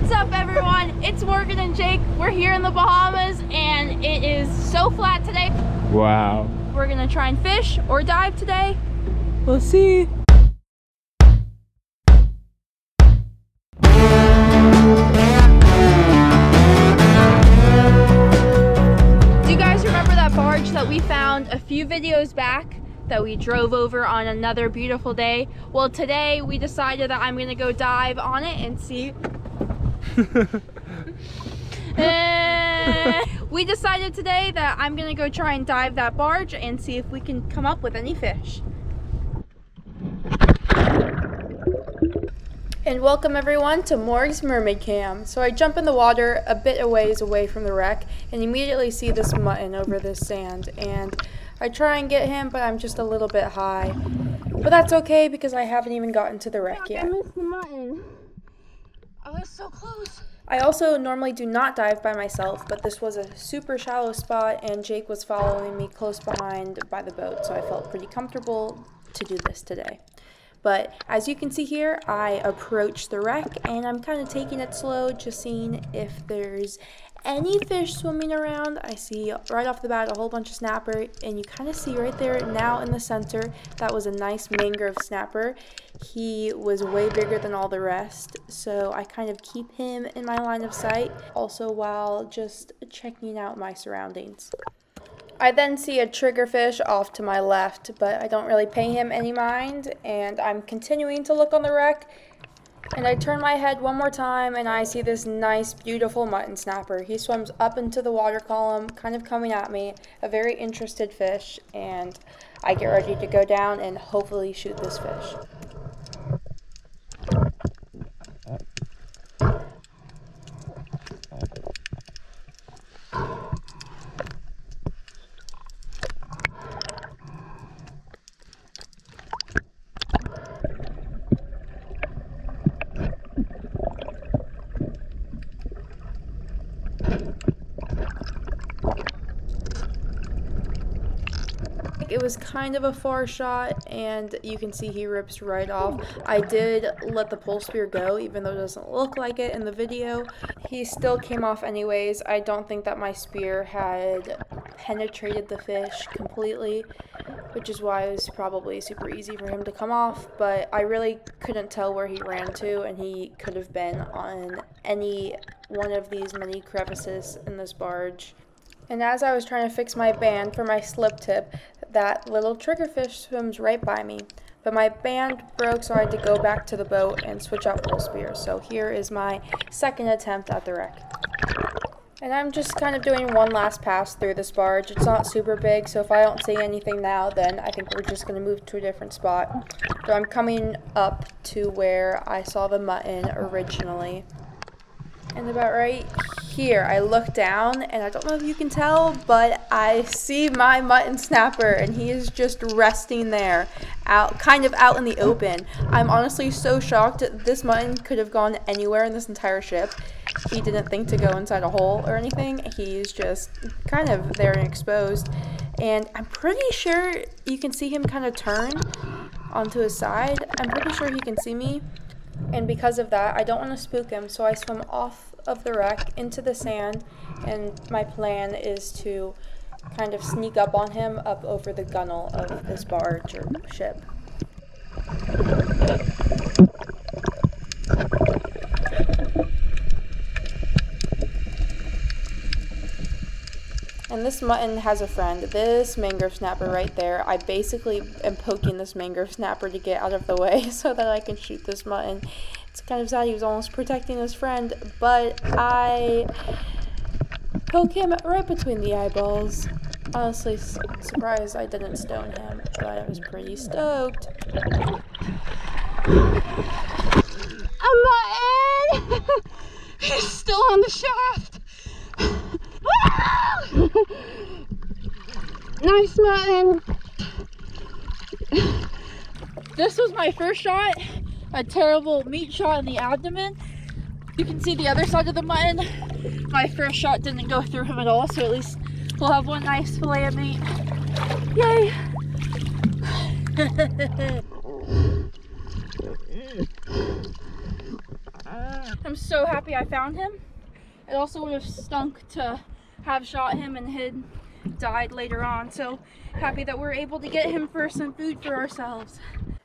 What's up, everyone? It's Morgan and Jake. We're here in the Bahamas and it is so flat today. Wow. We're gonna try and fish or dive today. We'll see. Do you guys remember that barge that we found a few videos back that we drove over on another beautiful day? Well, today we decided that I'm gonna go dive on it and see. We decided today that I'm gonna go try and dive that barge and see if we can come up with any fish. And welcome everyone to Morg's Mermaid Cam. So I jump in the water a bit away from the wreck and immediately see this mutton over this sand, and I try and get him, but I'm just a little bit high. But that's okay because I haven't even gotten to the wreck yet. I missed the mutton. I was so close. I also normally do not dive by myself, but this was a super shallow spot and Jake was following me close behind by the boat, so I felt pretty comfortable to do this today. But as you can see here, I approached the wreck and I'm kind of taking it slow, just seeing if there's any fish swimming around. I see right off the bat a whole bunch of snapper, and you kind of see right there now in the center, that was a nice mangrove snapper. He was way bigger than all the rest, so I kind of keep him in my line of sight, also while just checking out my surroundings. I then see a triggerfish off to my left, but I don't really pay him any mind, and I'm continuing to look on the wreck. And I turn my head one more time and I see this nice, beautiful mutton snapper. He swims up into the water column, kind of coming at me, a very interested fish, and I get ready to go down and hopefully shoot this fish. It was kind of a far shot, and you can see he rips right off. I did let the pole spear go, even though it doesn't look like it in the video. He still came off anyways. I don't think that my spear had penetrated the fish completely, which is why it was probably super easy for him to come off, but I really couldn't tell where he ran to, and he could have been on any one of these many crevices in this barge. And as I was trying to fix my band for my slip tip, that little triggerfish swims right by me. But my band broke, so I had to go back to the boat and switch out pole spear. So here is my second attempt at the wreck. And I'm just kind of doing one last pass through this barge. It's not super big, so if I don't see anything now, then I think we're just going to move to a different spot. So I'm coming up to where I saw the mutton originally. And about right here, I look down, and I don't know if you can tell, but I see my mutton snapper, and he is just resting there, kind of out in the open. I'm honestly so shocked. This mutton could have gone anywhere in this entire ship. He didn't think to go inside a hole or anything. He's just kind of there and exposed. And I'm pretty sure you can see him kind of turn onto his side. I'm pretty sure he can see me. And because of that, I don't want to spook him, so I swim off of the wreck into the sand, and my plan is to kind of sneak up on him up over the gunnel of this barge or ship. And this mutton has a friend, this mangrove snapper right there. I basically am poking this mangrove snapper to get out of the way so that I can shoot this mutton. It's kind of sad, he was almost protecting his friend, but I poke him right between the eyeballs. Honestly, surprised I didn't stone him, but I was pretty stoked. A mutton! He's still on the shaft! Nice mutton! This was my first shot, a terrible meat shot in the abdomen. You can see the other side of the mutton. My first shot didn't go through him at all, so at least we'll have one nice fillet of meat. Yay! I'm so happy I found him. It also would have stunk to have shot him and died later on. So happy that we're able to get him for some food for ourselves.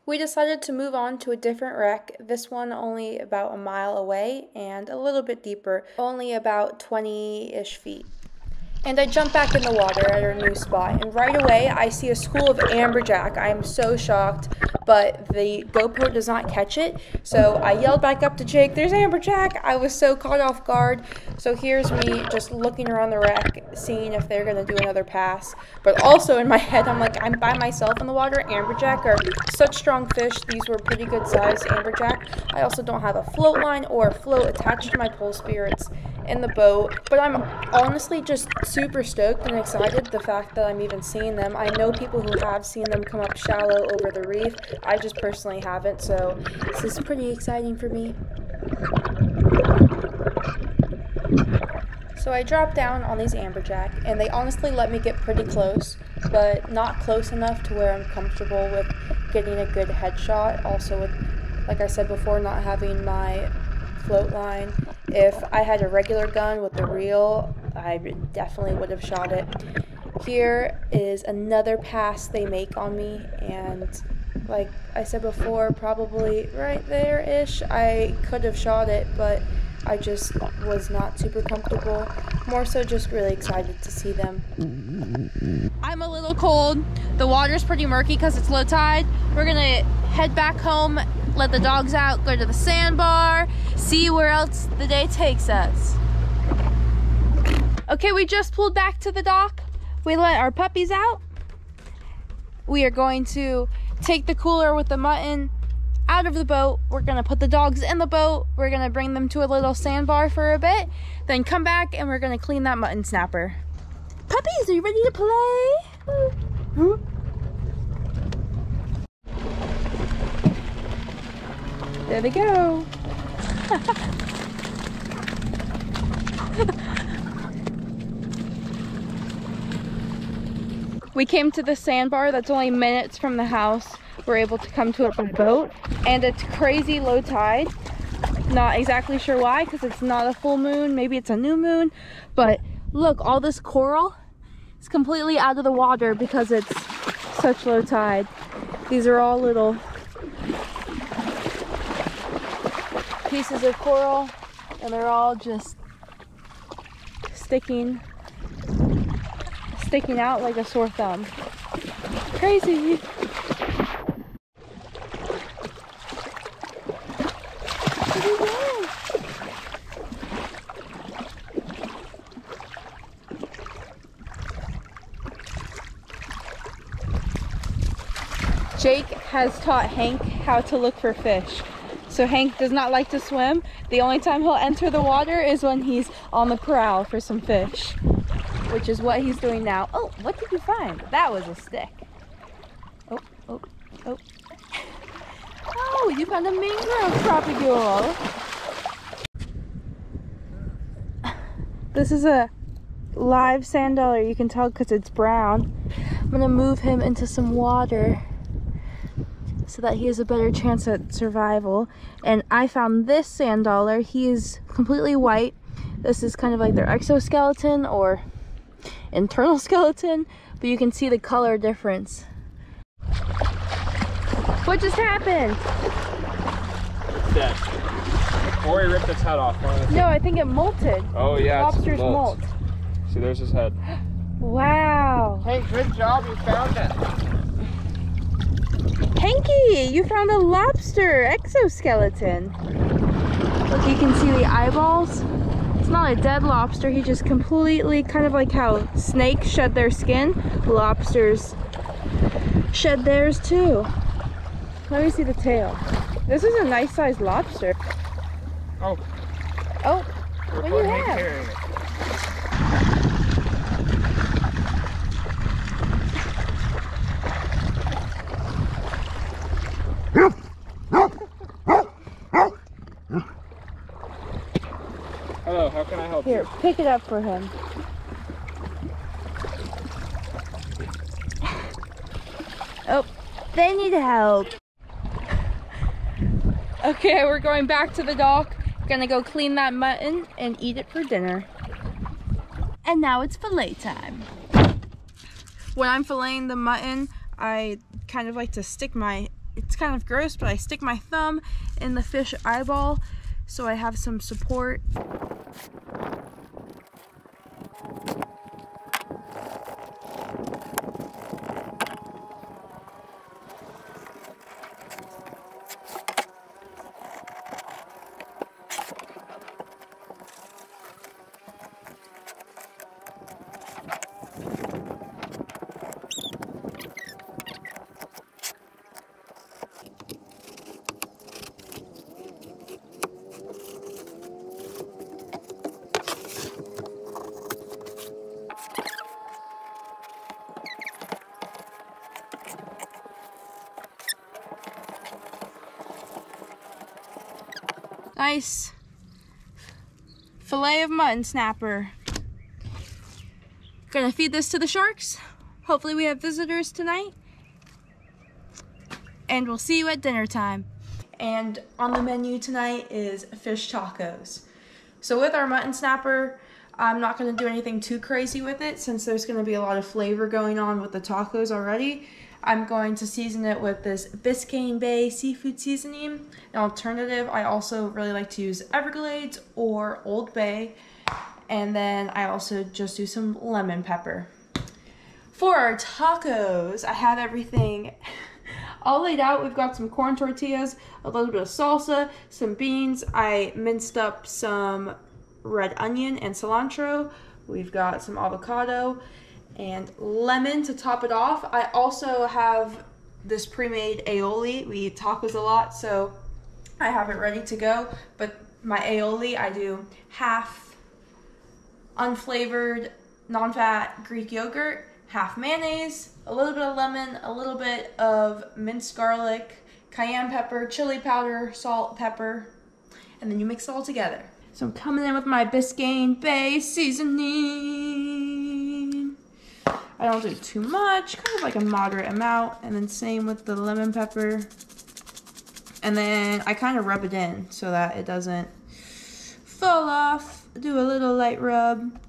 We decided to move on to a different wreck, this one only about a mile away and a little bit deeper, only about 20-ish feet. And I jump back in the water at our new spot, and right away I see a school of amberjack. I am so shocked, but the GoPro does not catch it, so I yelled back up to Jake, "There's amberjack!" I was so caught off guard, so here's me just looking around the wreck, seeing if they're going to do another pass. But also in my head, I'm like, I'm by myself in the water. Amberjack are such strong fish. These were pretty good sized amberjack. I also don't have a float line or a float attached to my pole spirits in the boat, but I'm honestly just super stoked and excited the fact that I'm even seeing them. I know people who have seen them come up shallow over the reef. I just personally haven't, so this is pretty exciting for me. So I dropped down on these amberjack, and they honestly let me get pretty close, but not close enough to where I'm comfortable with getting a good headshot. Also with, like I said before, not having my float line. If I had a regular gun with the reel, I definitely would have shot it. Here is another pass they make on me, and like I said before, probably right there-ish, I could have shot it, but I just was not super comfortable. More so just really excited to see them. I'm a little cold. The water's pretty murky because it's low tide. We're gonna head back home, let the dogs out, go to the sandbar, see where else the day takes us. Okay, we just pulled back to the dock. We let our puppies out. We are going to take the cooler with the mutton out of the boat. We're gonna put the dogs in the boat. We're gonna bring them to a little sandbar for a bit, then come back and we're gonna clean that mutton snapper. Puppies, are you ready to play? There they go. We came to the sandbar that's only minutes from the house. We're able to come to it by boat, and it's crazy low tide. Not exactly sure why, because it's not a full moon. Maybe it's a new moon, but look, all this coral is completely out of the water because it's such low tide. These are all little pieces of coral, and they're all just sticking out like a sore thumb. Crazy. Jake has taught Hank how to look for fish. So Hank does not like to swim. The only time he'll enter the water is when he's on the prowl for some fish, which is what he's doing now. Oh, what did you find? That was a stick. Oh, oh, oh. Oh, you found a mangrove propagule. This is a live sand dollar. You can tell because it's brown. I'm gonna move him into some water so that he has a better chance at survival. And I found this sand dollar. He is completely white. This is kind of like their exoskeleton or internal skeleton, but you can see the color difference. What just happened? It's dead. Or he ripped its head off. No, I think it molted. Oh yeah, Lobsters molt. See, there's his head. Wow. Hey, good job, you found it. Hanky, you found a lobster exoskeleton. Look, you can see the eyeballs. It's not a dead lobster. He just completely, kind of like how snakes shed their skin, lobsters shed theirs too. Let me see the tail. This is a nice sized lobster. Oh. Oh, what do you have? Hello, how can I help Here, you? pick it up for him. Oh, they need help. Okay, we're going back to the dock Gonna go clean that mutton and eat it for dinner. And now it's fillet time. When I'm filleting the mutton, I kind of like to stick my, it's kind of gross, but I stick my thumb in the fish eyeball so I have some support. Nice fillet of mutton snapper. Gonna feed this to the sharks. Hopefully we have visitors tonight. And we'll see you at dinner time. And on the menu tonight is fish tacos. So with our mutton snapper, I'm not gonna do anything too crazy with it since there's gonna be a lot of flavor going on with the tacos already. I'm going to season it with this Biscayne Bay seafood seasoning. An alternative, I also really like to use Everglades or Old Bay. And then I also just do some lemon pepper. For our tacos, I have everything all laid out. We've got some corn tortillas, a little bit of salsa, some beans. I minced up some red onion and cilantro. We've got some avocado and lemon to top it off. I also have this pre-made aioli. We eat tacos a lot, so I have it ready to go. But my aioli, I do half unflavored, non-fat Greek yogurt, half mayonnaise, a little bit of lemon, a little bit of minced garlic, cayenne pepper, chili powder, salt, pepper, and then you mix it all together. So I'm coming in with my Biscayne Bay seasoning. I don't do too much, kind of like a moderate amount, and then same with the lemon pepper. And then I kind of rub it in so that it doesn't fall off. Do a little light rub,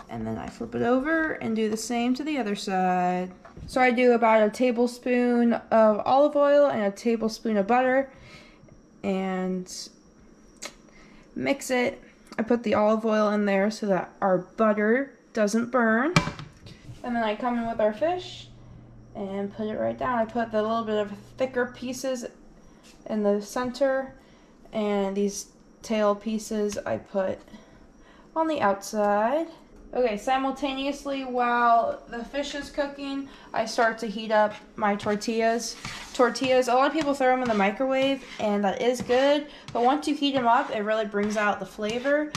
and then I flip it over and do the same to the other side. So I do about a tablespoon of olive oil and a tablespoon of butter, and mix it. I put the olive oil in there so that our butter doesn't burn. And then I come in with our fish and put it right down. I put the little bit of thicker pieces in the center, and these tail pieces I put on the outside. Okay, simultaneously while the fish is cooking, I start to heat up my tortillas. Tortillas, a lot of people throw them in the microwave, and that is good, but once you heat them up, it really brings out the flavor.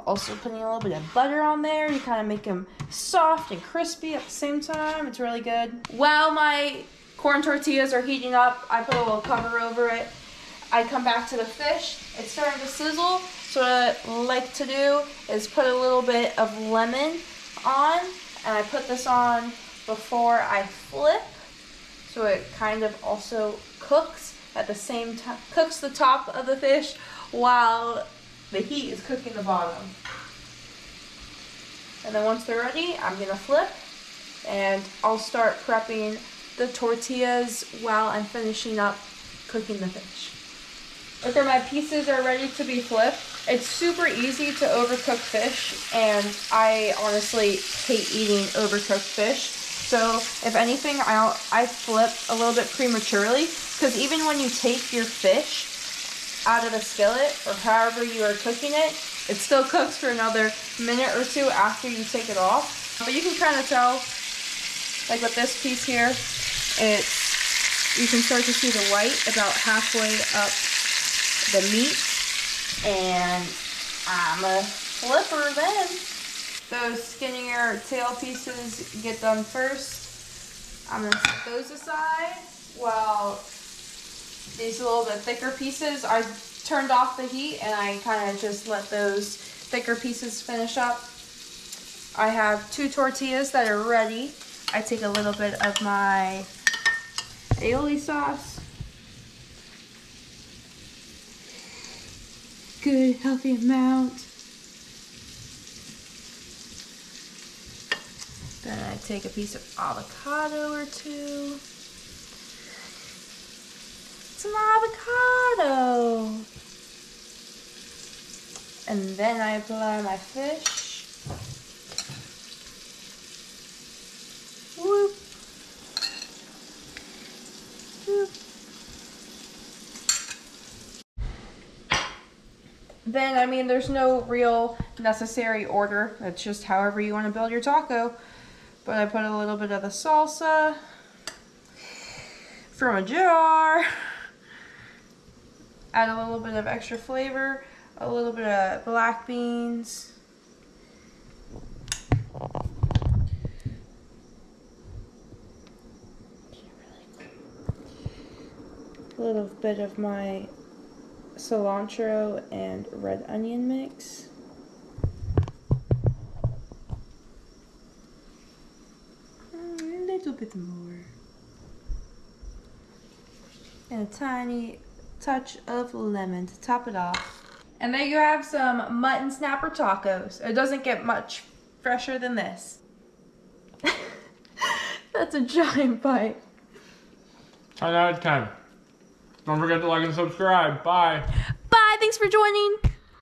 Also putting a little bit of butter on there, you kind of make them soft and crispy at the same time. It's really good. While my corn tortillas are heating up, I put a little cover over it. I come back to the fish. It's starting to sizzle. So what I like to do is put a little bit of lemon on, and I put this on before I flip. So it kind of also cooks at the same time, cooks the top of the fish while the heat is cooking the bottom. And then once they're ready, I'm gonna flip, and I'll start prepping the tortillas while I'm finishing up cooking the fish. Okay, my pieces are ready to be flipped. It's super easy to overcook fish, and I honestly hate eating overcooked fish. So if anything, I flip a little bit prematurely, because even when you take your fish out of the skillet or however you are cooking it, it still cooks for another minute or two after you take it off. But you can kind of tell, like with this piece here, you can start to see the white about halfway up the meat, and I'm a flipper then. Those skinnier tail pieces get done first. I'm gonna set those aside while these little bit thicker pieces, I turned off the heat and I kind of just let those thicker pieces finish up. I have 2 tortillas that are ready. I take a little bit of my aioli sauce. good, healthy amount. Then I take a piece of avocado or two. Some avocado. And then I apply my fish. Whoop. Whoop. Then, I mean, there's no real necessary order. It's just however you want to build your taco. But I put a little bit of the salsa from a jar. Add a little bit of extra flavor. A little bit of black beans. A little bit of my cilantro and red onion mix. A little bit more. And a tiny touch of lemon to top it off. And there you have some mutton snapper tacos. It doesn't get much fresher than this. That's a giant bite. 10 out of 10. Don't forget to like and subscribe. Bye. Bye, thanks for joining.